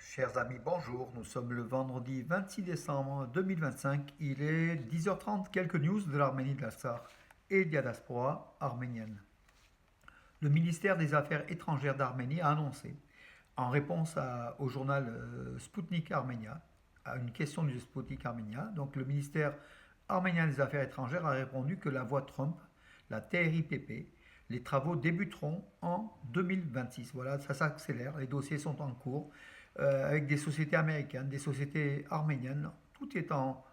Chers amis, bonjour. Nous sommes le vendredi 26 décembre 2025. Il est 10h30. Quelques news de l'Arménie de la Sarre et de la diaspora arménienne. Le ministère des Affaires étrangères d'Arménie a annoncé, en réponse au journal Sputnik Arménia, à une question du Sputnik Arménia, donc le ministère arménien des Affaires étrangères a répondu que la voie Trump, la TRIPP, les travaux débuteront en 2026. Voilà, ça s'accélère, les dossiers sont en cours avec des sociétés américaines, des sociétés arméniennes. Tout est en,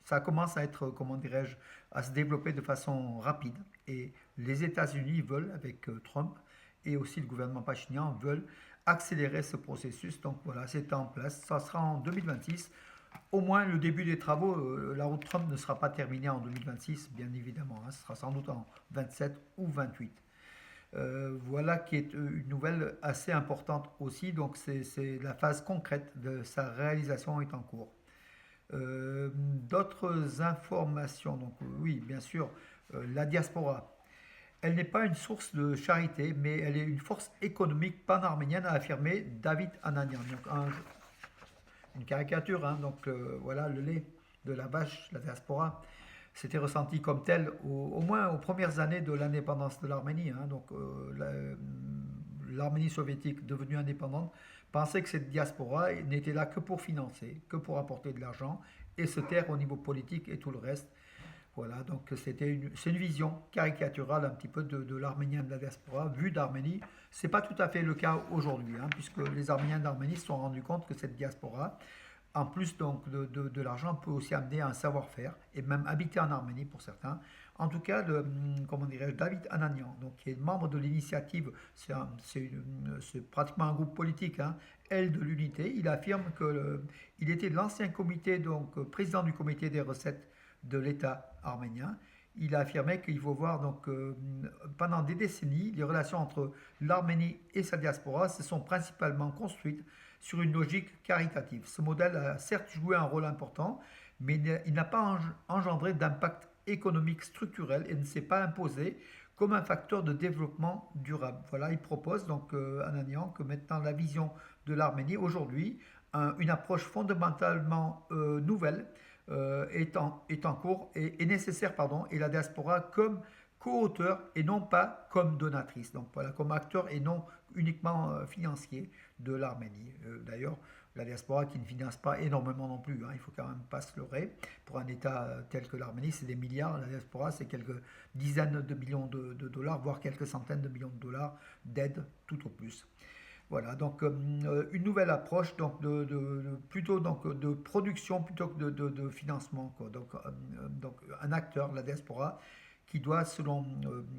ça commence à être, comment dirais-je, à se développer de façon rapide. Et les États-Unis veulent, avec Trump et aussi le gouvernement pachinian, veulent accélérer ce processus. Donc voilà, c'est en place. Ça sera en 2026. Au moins le début des travaux, la route Trump ne sera pas terminée en 2026, bien évidemment. Hein, ce sera sans doute en 27 ou 28. Voilà qui est une nouvelle assez importante aussi. Donc c'est la phase concrète de sa réalisation est en cours. D'autres informations. Donc oui, bien sûr, la diaspora. Elle n'est pas une source de charité, mais elle est une force économique pan-arménienne, a affirmé David Ananian. Donc une caricature, hein, donc voilà le lait de la vache, la diaspora. C'était ressenti comme tel au moins aux premières années de l'indépendance de l'Arménie. Hein. Donc l'Arménie soviétique devenue indépendante pensait que cette diaspora n'était là que pour financer, que pour apporter de l'argent et se taire au niveau politique et tout le reste. Voilà, donc c'est une vision caricaturale un petit peu de l'Arménien de la diaspora, vue d'Arménie. Ce n'est pas tout à fait le cas aujourd'hui, hein, puisque les Arméniens d'Arménie se sont rendus compte que cette diaspora, en plus donc de l'argent, peut aussi amener un savoir-faire et même habiter en Arménie pour certains. En tout cas, comment dirais-je, David Ananian, donc, qui est membre de l'initiative, c'est pratiquement un groupe politique, hein, Aile de l'unité, il affirme qu'il était de l'ancien comité, donc président du comité des recettes de l'État arménien. Il a affirmé qu'il faut voir donc pendant des décennies, les relations entre l'Arménie et sa diaspora se sont principalement construites sur une logique caritative. Ce modèle a certes joué un rôle important, mais il n'a pas engendré d'impact économique structurel et ne s'est pas imposé comme un facteur de développement durable. Voilà, il propose donc Ananian que maintenant la vision de l'Arménie aujourd'hui, une approche fondamentalement nouvelle est en cours et est nécessaire, pardon, et la diaspora comme co-auteur et non pas comme donatrice. Donc voilà, comme acteur et non uniquement financier de l'Arménie. D'ailleurs, la diaspora qui ne finance pas énormément non plus, hein, il faut quand même pas se leurrer. Pour un État tel que l'Arménie, c'est des milliards. La diaspora, c'est quelques dizaines de millions de dollars, voire quelques centaines de millions de dollars d'aide tout au plus. Voilà, donc une nouvelle approche donc plutôt donc, de production plutôt que de financement. Quoi. Donc un acteur, la diaspora, qui doit, selon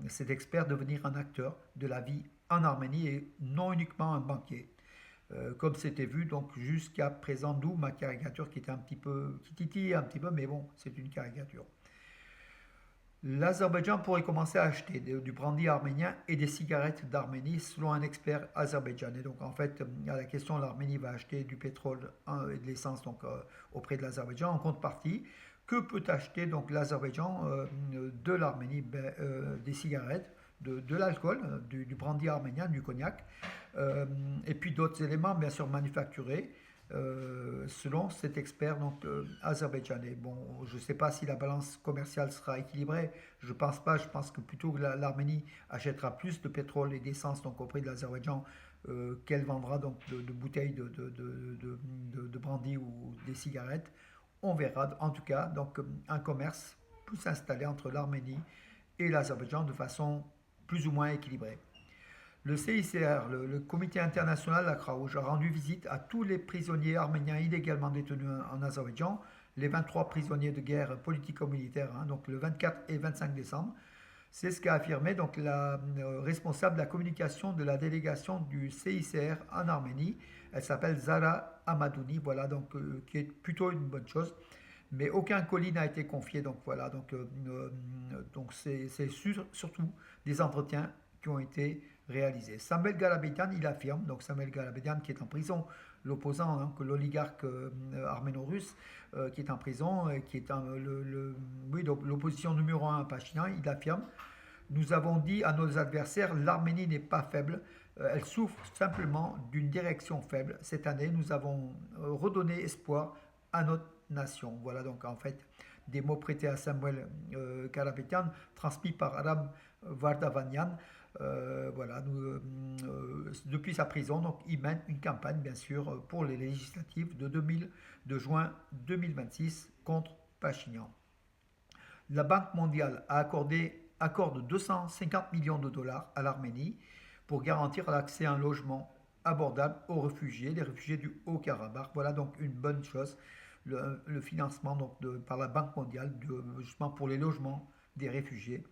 cet expert, devenir un acteur de la vie en Arménie et non uniquement un banquier. Comme c'était vu donc jusqu'à présent, d'où ma caricature qui était un petit peu, qui titille un petit peu, mais bon, c'est une caricature. L'Azerbaïdjan pourrait commencer à acheter du brandy arménien et des cigarettes d'Arménie, selon un expert azerbaïdjanais. Donc en fait, à la question, l'Arménie va acheter du pétrole et de l'essence donc auprès de l'Azerbaïdjan en contrepartie. Que peut acheter donc l'Azerbaïdjan de l'Arménie? Des cigarettes, de l'alcool, du brandy arménien, du cognac, et puis d'autres éléments bien sûr manufacturés selon cet expert donc azerbaïdjanais. Bon, je ne sais pas si la balance commerciale sera équilibrée. Je ne pense pas. Je pense que plutôt que l'Arménie achètera plus de pétrole et d'essence donc auprès de l'Azerbaïdjan qu'elle vendra donc de bouteilles de brandy ou des cigarettes. On verra. En tout cas, donc un commerce peut s'installer entre l'Arménie et l'Azerbaïdjan de façon plus ou moins équilibrée. Le CICR, le Comité international la Croix-Rouge, a rendu visite à tous les prisonniers arméniens illégalement détenus en Azerbaïdjan, les 23 prisonniers de guerre politico-militaires, hein, donc le 24 et 25 décembre. C'est ce qu'a affirmé donc la responsable de la communication de la délégation du CICR en Arménie. Elle s'appelle Zara Amadouni, voilà, donc qui est plutôt une bonne chose. Mais aucun colis n'a été confié, donc voilà, donc c'est surtout des entretiens qui ont été réalisés. Samuel Galabedian, il affirme, donc Samuel Galabedian qui est en prison, l'opposant, hein, que l'oligarque arméno-russe qui est en prison, qui est oui, l'opposition numéro un à Pachinian, il affirme: nous avons dit à nos adversaires, l'Arménie n'est pas faible, elle souffre simplement d'une direction faible. Cette année, nous avons redonné espoir à notre nation. Voilà donc en fait des mots prêtés à Samuel Karapetian, transmis par Aram Vardavanian. Voilà, depuis sa prison, donc, il mène une campagne, bien sûr, pour les législatives de juin 2026 contre Pachinian. La Banque mondiale accorde 250 millions de dollars à l'Arménie pour garantir l'accès à un logement abordable aux réfugiés, les réfugiés du Haut-Karabakh. Voilà donc une bonne chose, le financement donc par la Banque mondiale justement pour les logements des réfugiés,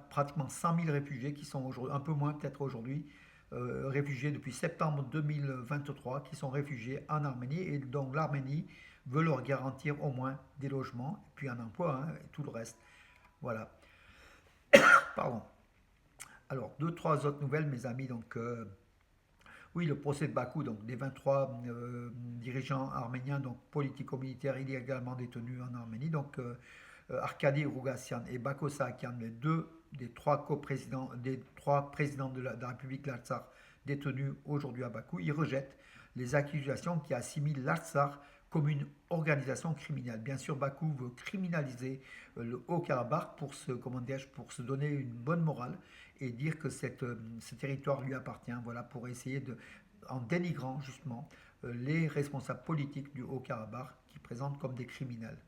pratiquement 100 000 réfugiés qui sont un peu moins peut-être aujourd'hui, réfugiés depuis septembre 2023, qui sont réfugiés en Arménie et donc l'Arménie veut leur garantir au moins des logements, et puis un emploi, hein, et tout le reste. Voilà. Pardon. Alors, deux, trois autres nouvelles, mes amis. Donc, oui, le procès de Bakou, donc des 23 dirigeants arméniens, donc politico-militaires illégalement détenus en Arménie. Donc, Arkady Rougassian et Bako Saakyan, des trois présidents de la République l'Artsakh détenus aujourd'hui à Bakou, ils rejettent les accusations qui assimilent l'Artsakh comme une organisation criminelle. Bien sûr, Bakou veut criminaliser le Haut-Karabakh pour se donner une bonne morale et dire que ce territoire lui appartient, voilà, pour essayer en dénigrant justement les responsables politiques du Haut-Karabakh qui présentent comme des criminels.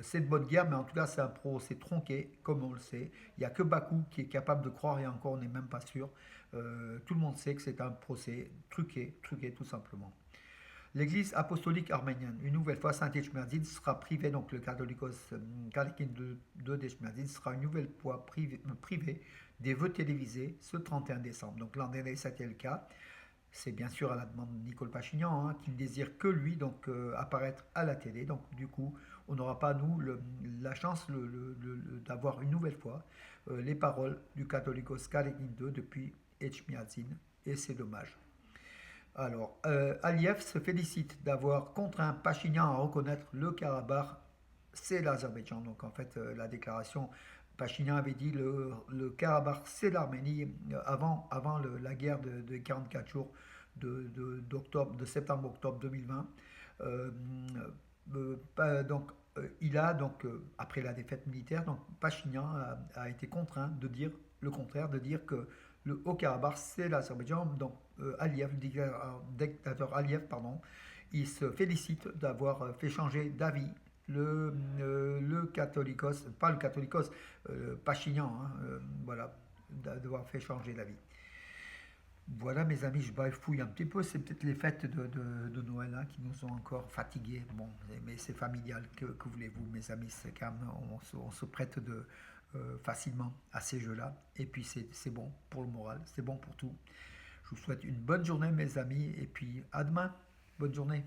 C'est de bonne guerre, mais en tout cas, c'est un procès tronqué, comme on le sait. Il n'y a que Bakou qui est capable de croire, et encore, on n'est même pas sûr. Tout le monde sait que c'est un procès truqué tout simplement. L'Église apostolique arménienne, une nouvelle fois, Saint Echmiadzin sera privé, donc le catholicos Kalikin de Echmiadzin sera une nouvelle fois privé des vœux télévisés ce 31 décembre. Donc l'an dernier, c'était le cas. C'est bien sûr à la demande de Nicole Pachinian, hein, qui ne désire que lui, donc apparaître à la télé. Donc du coup, on n'aura pas, nous, la chance d'avoir une nouvelle fois les paroles du catholicos Kalikin II depuis Echmiadzin, et c'est dommage. Alors, Aliyev se félicite d'avoir contraint Pachinian à reconnaître le Karabakh, c'est l'Azerbaïdjan. Donc, en fait, la déclaration, Pachinian avait dit le Karabakh, c'est l'Arménie avant la guerre de 44 jours de septembre-octobre 2020. Euh, il a donc, après la défaite militaire, donc Pachinian a été contraint de dire le contraire, de dire que le Haut-Karabakh, c'est l'Azerbaïdjan. Donc, Aliyev, le dictateur Aliyev, pardon, il se félicite d'avoir fait changer d'avis le catholicos, pas le catholicos, Pachinian, hein, voilà, d'avoir fait changer d'avis. Voilà, mes amis, je bafouille un petit peu. C'est peut-être les fêtes de Noël, hein, qui nous ont encore fatigués. Bon, mais c'est familial. Que voulez-vous, mes amis? C'est calme. On se prête facilement à ces jeux-là. Et puis, c'est bon pour le moral. C'est bon pour tout. Je vous souhaite une bonne journée, mes amis. Et puis, à demain. Bonne journée.